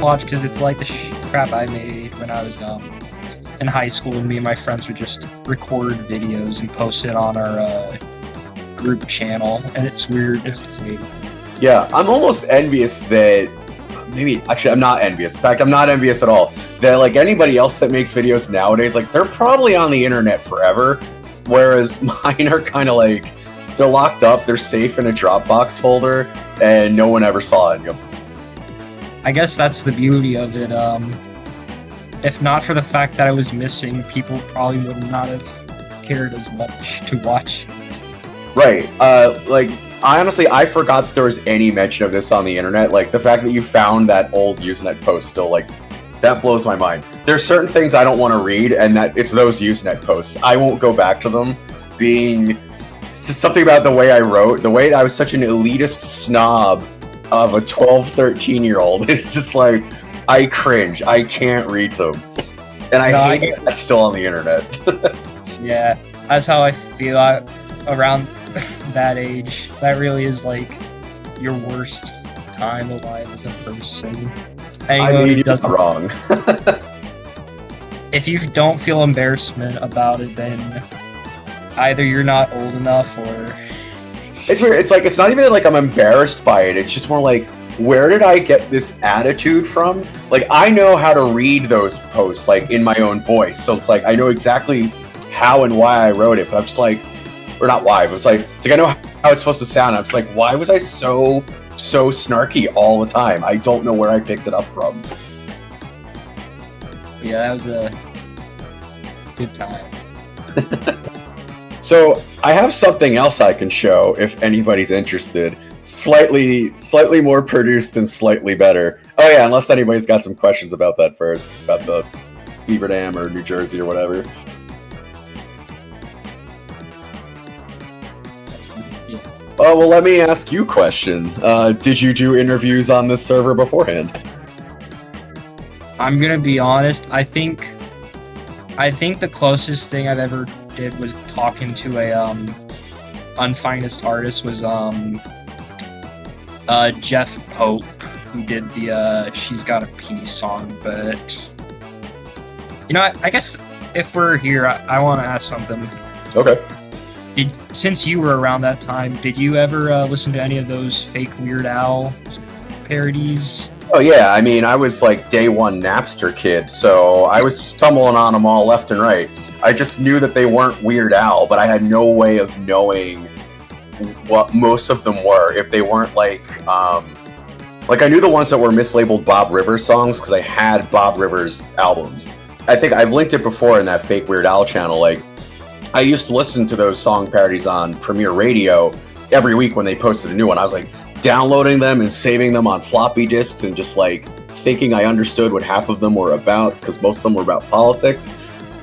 watch because it's like the crap I made when I was in high school, and me and my friends would just record videos and post it on our group channel, and it's weird to see. Yeah, I'm almost envious that actually I'm not envious. In fact, I'm not envious at all. That like anybody else that makes videos nowadays, like they're probably on the internet forever, whereas mine are kind of like they're locked up, they're safe in a Dropbox folder, and no one ever saw it. I guess that's the beauty of it. If not for the fact that I was missing, people probably would not have cared as much to watch. Right. Like, I forgot that there was any mention of this on the internet. Like, the fact that you found that old Usenet post still, like, that blows my mind. There's certain things I don't want to read, and that it's those Usenet posts. I won't go back to them. It's just something about the way I wrote, the way I was such an elitist snob of a 12, 13-year-old. It's just like, I cringe. I can't read them. And I hate that's still on the internet. Yeah, that's how I feel around that age. That really is like your worst time alive as a person. You're not wrong. If you don't feel embarrassment about it, then either you're not old enough or... It's weird. It's like, it's not even like I'm embarrassed by it. It's just more like, where did I get this attitude from? Like, I know how to read those posts, like, in my own voice. So it's like, I know exactly how and why I wrote it, but I'm just like, or not why, but it's like I know how it's supposed to sound. I'm just like, why was I so snarky all the time? I don't know where I picked it up from. Yeah, that was a good time. So I have something else I can show if anybody's interested. Slightly more produced and slightly better. Oh yeah, unless anybody's got some questions about that first, about the Beaver Dam or New Jersey or whatever. Oh, well, let me ask you a question. Did you do interviews on this server beforehand? I'm gonna be honest, I think the closest thing I've ever did was talking to a Unfinest artist was Jeff Pope, who did the She's Got a Piece song. But you know, I guess if we're here, I want to ask something. Okay. Since you were around that time, did you ever listen to any of those fake Weird Al parodies? Oh yeah, I mean, I was like day one Napster kid, so I was stumbling on them all left and right. I just knew that they weren't Weird Al, but I had no way of knowing what most of them were. If they weren't like I knew the ones that were mislabeled Bob Rivers songs because I had Bob Rivers albums. I think I've linked it before in that fake Weird Al channel. Like, I used to listen to those song parodies on Premiere Radio every week when they posted a new one. I was like downloading them and saving them on floppy disks and just like thinking I understood what half of them were about because most of them were about politics.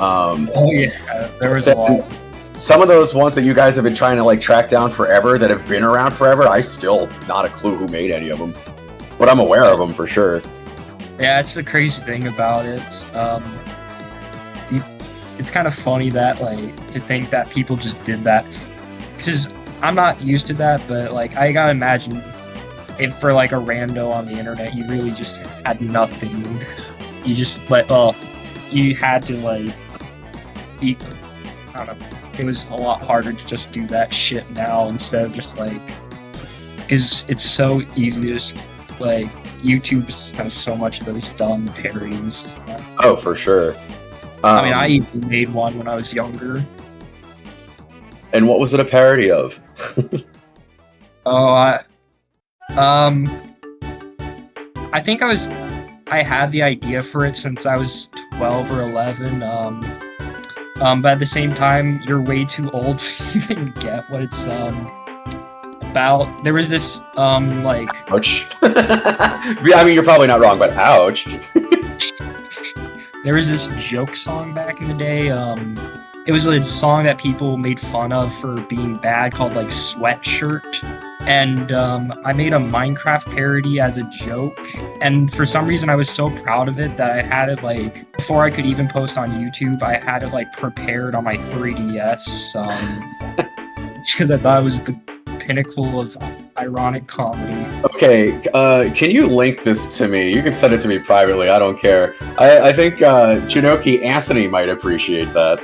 Oh yeah, there was a lot. Some of those ones that you guys have been trying to like track down forever that have been around forever, I still not a clue who made any of them, but I'm aware of them for sure. Yeah, it's the crazy thing about it. It's kind of funny that like to think that people just did that, because I'm not used to that, but like I gotta imagine if for like a rando on the internet you really just had nothing, you just you had to like I don't know, it was a lot harder to just do that shit now instead of just like, because it's so easy to just like YouTube has so much of those dumb parodies. Oh, for sure. I mean, I even made one when I was younger. And what was it a parody of? I think I had the idea for it since I was 12 or 11. But at the same time, you're way too old to even get what it's about. There was this like... Ouch. I mean, you're probably not wrong, but ouch. There was this joke song back in the day. It was a song that people made fun of for being bad called like Sweatshirt. And I made a Minecraft parody as a joke. And for some reason I was so proud of it that I had it like, before I could even post on YouTube, I had it like prepared on my 3DS. Because I thought it was the pinnacle of ironic comedy. Okay, can you link this to me? You can send it to me privately. I don't care. I think Chinoki Anthony might appreciate that.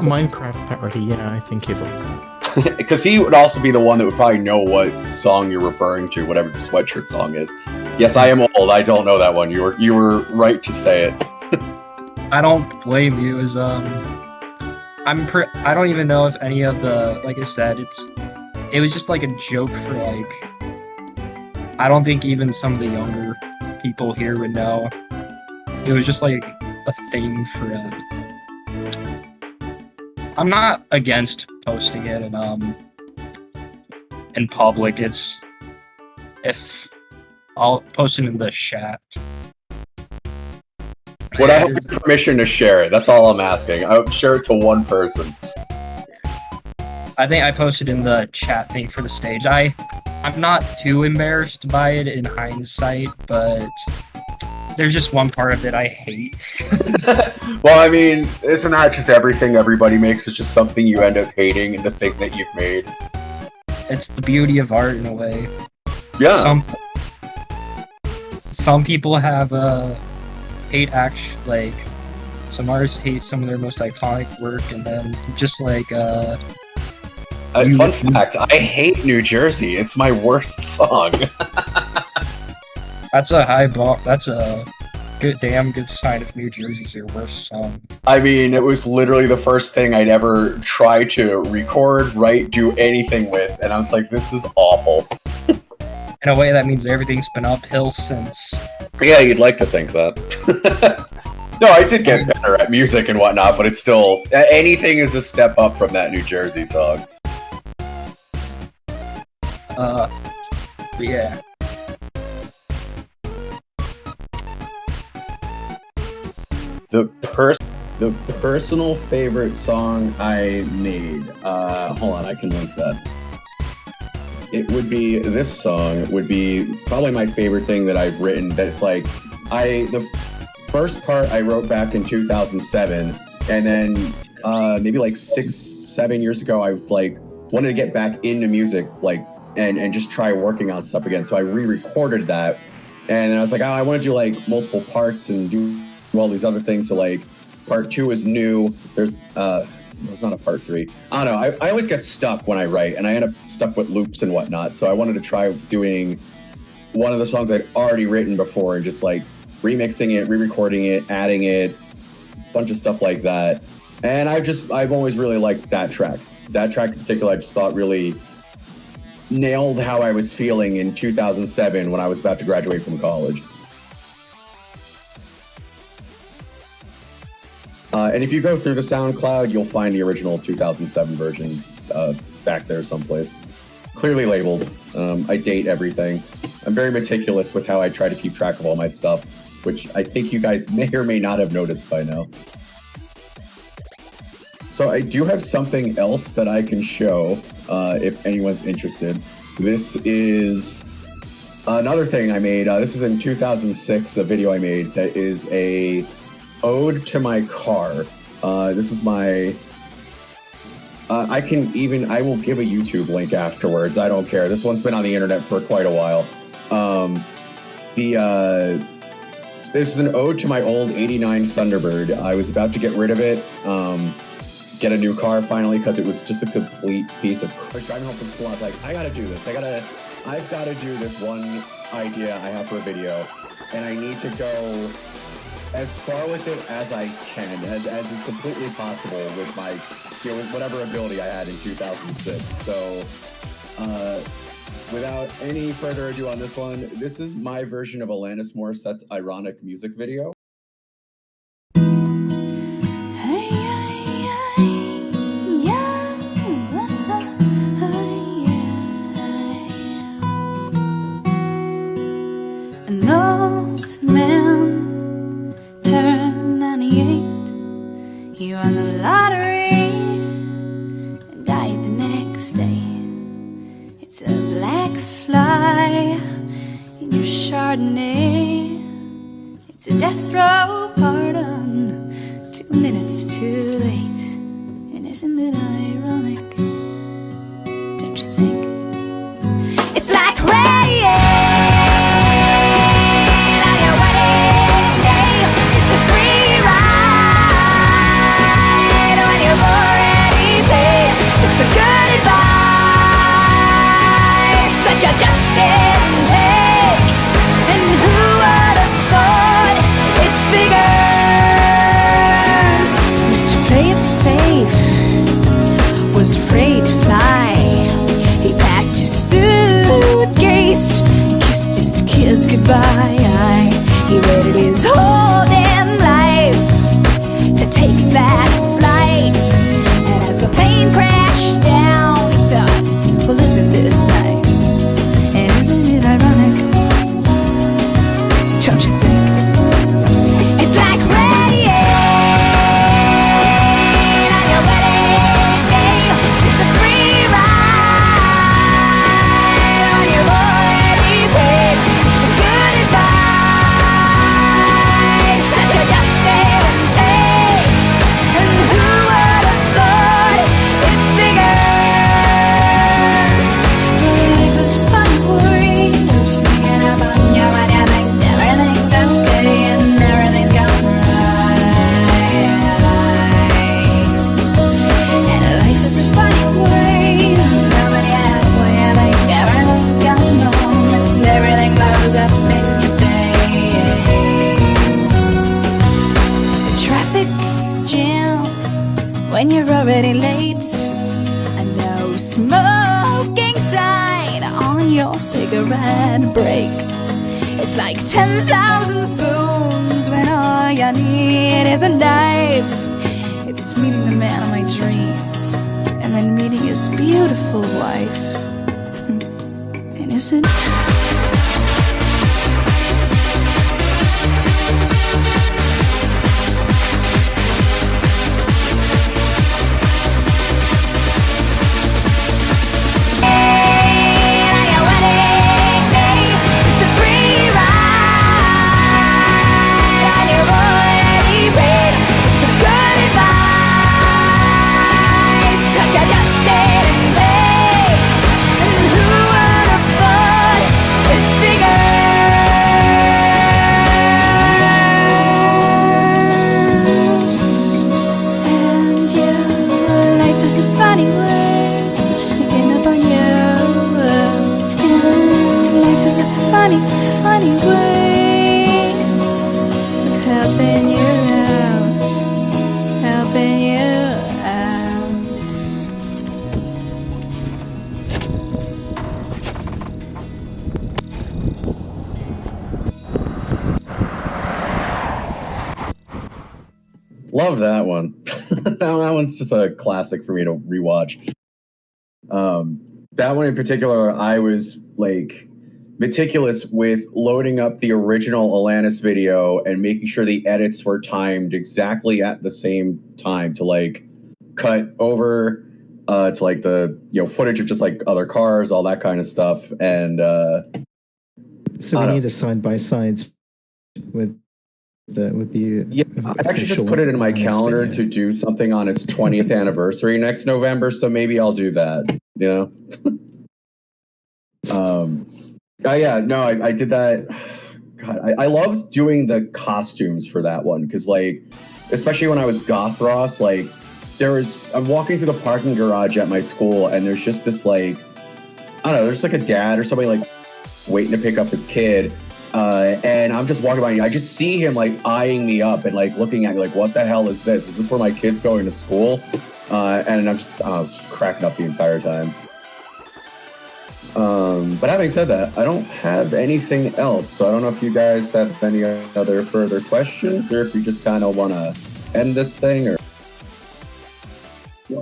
Minecraft parody. Yeah, I think he'd like that. Because he would also be the one that would probably know what song you're referring to, whatever the sweatshirt song is. Yes, I am old. I don't know that one. You were right to say it. I don't blame you. I don't even know if any of the, like I said, it was just like a joke for like. I don't think even some of the younger people here would know. It was just like a thing for. I'm not against posting it in public. If I'll post it in the chat. Would I have your permission to share it? That's all I'm asking. I would share it to one person. I think I posted in the chat thing for the stage. I'm not too embarrassed by it in hindsight, but there's just one part of it I hate. Well, I mean, isn't that just everything everybody makes? It's just something you end up hating and the thing that you've made. It's the beauty of art in a way. Yeah. Some people have hate like some artists hate some of their most iconic work, and then just like fun fact, I hate New Jersey. It's my worst song. That's a high bar. That's a damn good sign if New Jersey's your worst song. I mean, it was literally the first thing I'd ever try to record, write, do anything with, and I was like, this is awful. In a way, that means everything's been uphill since. Yeah, you'd like to think that. No, I did get better at music and whatnot, but it's still, anything is a step up from that New Jersey song. Yeah. The personal favorite song I made. Hold on, I can link that. It would be, this song would be probably my favorite thing that I've written. That's like, the first part I wrote back in 2007, and then maybe like 6-7 years ago, I like wanted to get back into music, like, and just try working on stuff again. So I re-recorded that, and then I was like, oh, I want to do like multiple parts and do all these other things. So like, part 2 is new. There's not a part 3. I don't know. I always get stuck when I write, and I end up stuck with loops and whatnot. So I wanted to try doing one of the songs I'd already written before and just like remixing it, re-recording it, adding it, a bunch of stuff like that. And I've always really liked that track. That track in particular, I just thought really nailed how I was feeling in 2007 when I was about to graduate from college. And if you go through the SoundCloud, you'll find the original 2007 version back there someplace. Clearly labeled. I date everything. I'm very meticulous with how I try to keep track of all my stuff, which I think you guys may or may not have noticed by now. So I do have something else that I can show if anyone's interested. This is another thing I made. This is in 2006, a video I made that is a ode to my car. This is my... I will give a YouTube link afterwards. I don't care. This one's been on the internet for quite a while. This is an ode to my old 89 Thunderbird. I was about to get rid of it, get a new car finally, because it was just a complete piece of... I was driving home from school, I was like, I gotta do this. I've gotta do this one idea I have for a video, and I need to go as far with it as I can, as is completely possible with my, with whatever ability I had in 2006. So, without any further ado on this one, this is my version of Alanis Morissette's ironic music video. An old man turned 98. He won the lottery and died the next day. It's a black fly in your Chardonnay. It's a death row pardon, 2 minutes too late. And isn't it ironic? Don't you think? and you're already late. I know smoking sign on your cigarette break. It's like 10,000 spoons when all you need is a knife. It's meeting the man of my dreams and then meeting his beautiful wife. Innocent. Funny way of helping you out, helping you out. Love that one. That one's just a classic for me to rewatch. That one in particular, I was like meticulous with loading up the original Alanis video and making sure the edits were timed exactly at the same time to like cut over to like the footage of just like other cars, all that kind of stuff. And so we need a side by side with the yeah, I actually just put it in my calendar video to do something on its 20th anniversary next November, so maybe I'll do that, yeah, no, I did that. God, I loved doing the costumes for that one because, like, especially when I was Goth Ross, like, I'm walking through the parking garage at my school, and there's just this, like, I don't know, there's like a dad or somebody, like, waiting to pick up his kid, and I'm just walking by, and I just see him, like, eyeing me up and, like, looking at me, like, what the hell is this? Is this where my kid's going to school? And I was just cracking up the entire time. But having said that, I don't have anything else, so I don't know if you guys have any other further questions, or if you just kind of want to end this thing, or...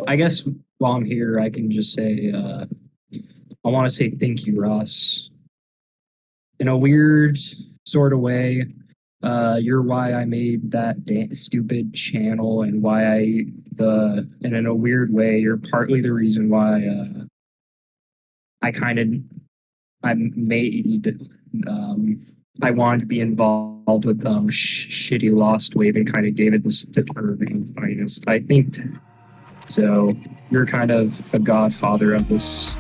I guess while I'm here, I can just say, I want to say thank you, Ross. In a weird sort of way, you're why I made that stupid channel, and and in a weird way, you're partly the reason why I wanted to be involved with shitty Lostwave and kind of gave it this the term Unfinest. I think so. You're kind of a godfather of this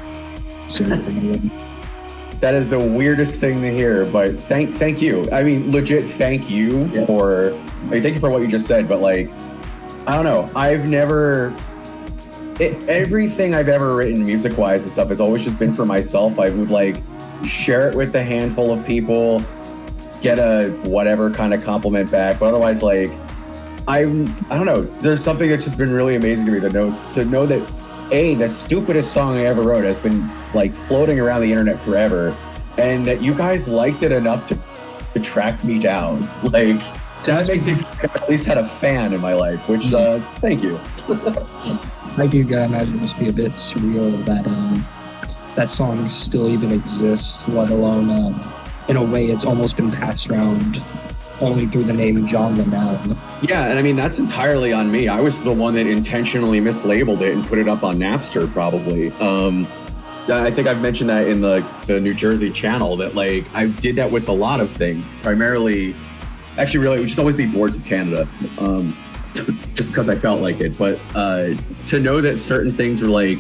sort of thing. That is the weirdest thing to hear, but thank you. I mean, legit, thank you thank you for what you just said. But like, I don't know. Everything I've ever written music-wise and stuff has always just been for myself. I would like share it with a handful of people, get a whatever kind of compliment back. But otherwise, like, I don't know. There's something that's just been really amazing to me to know that the stupidest song I ever wrote has been like floating around the internet forever, and that you guys liked it enough to track me down. Like, that makes me feel like I at least had a fan in my life, which thank you. I do imagine it must be a bit surreal that that song still even exists, let alone in a way it's almost been passed around only through the name John Linnell. Yeah, and I mean, that's entirely on me. I was the one that intentionally mislabeled it and put it up on Napster, probably. I think I've mentioned that in the New Jersey channel, that like I did that with a lot of things, primarily, actually really, it would just always be Boards of Canada. Just because I felt like it, but to know that certain things were like,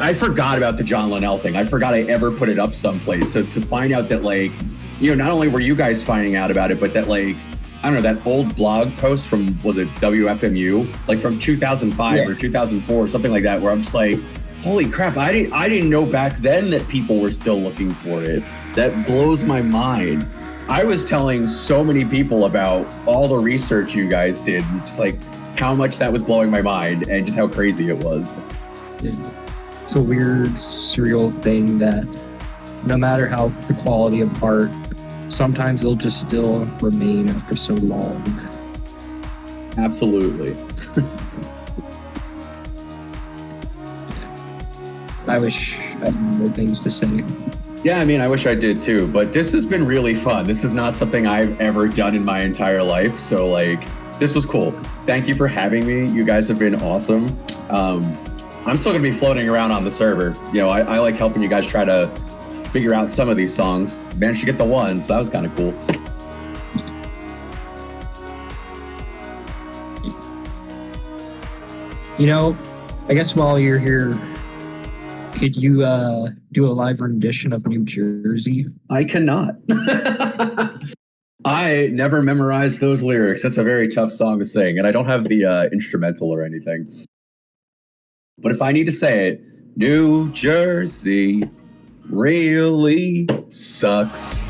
I forgot about the John Linnell thing. I forgot I ever put it up someplace. So to find out that like, not only were you guys finding out about it, but that like, I don't know, that old blog post from, was it WFMU? Like from 2005 or 2004, or something like that, where I'm just like, holy crap, I didn't know back then that people were still looking for it. That blows my mind. I was telling so many people about all the research you guys did. It's like, how much that was blowing my mind and just how crazy it was. It's a weird, surreal thing that no matter how the quality of art, sometimes it'll just still remain after so long. Absolutely. I wish I had more things to say. Yeah, I mean, I wish I did too, but this has been really fun. This is not something I've ever done in my entire life, so like, this was cool. Thank you for having me. You guys have been awesome. I'm still gonna be floating around on the server. You know, I like helping you guys try to figure out some of these songs. Managed to get the one, so that was kind of cool. You know, I guess while you're here, could you do a live rendition of New Jersey? I cannot. I never memorized those lyrics. That's a very tough song to sing, and I don't have the instrumental or anything. But if I need to say it, New Jersey really sucks.